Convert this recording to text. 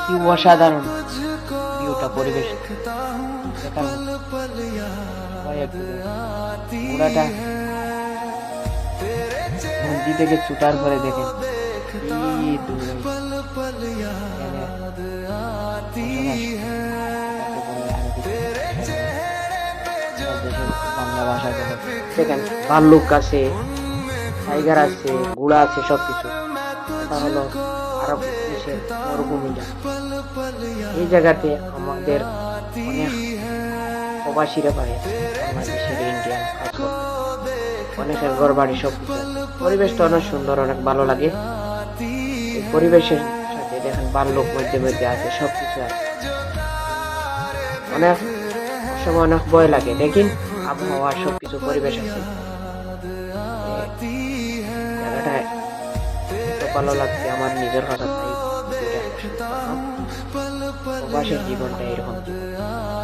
কি অসাধারণ ভিউটা, পরিবেশ দেখার মতো। সবাই একটু ঘোড়াটা নদী থেকে ছুটার পরে দেখেন কি দূরে এখানে বসবাস, এটাকে বলে আরবিতে দেশের বাংলা ভাষা বলে। দেখেন ভাল্লুক আছে, টাইগার আছে, ঘোড়া আছে, সবকিছু। এটা হলো আরব দেশের মরুভূমিটা। এই জায়গাতে আমাদের অনেক প্রবাসীরা পায়, বাংলাদেশের ইন্ডিয়ান কাজ করতে, অনেকের ঘর বাড়ি সবকিছু আছে। পরিবেশটা অনেক সুন্দর, অনেক ভালো লাগে। এই পরিবেশের সাথে দেখেন ভাল্লুক মধ্যে মধ্যে আছে, সবকিছু আছে। অনেক সময় অনেক ভয় লাগে, দেখেন আবহাওয়া সবকিছু পরিবেশ আছে। জায়গাটা এত ভালো লাগছে আমার নিজের কথা, তাই ভিডিওটা শেষ করলাম। প্রবাসের জীবনটা এরকম জীবন।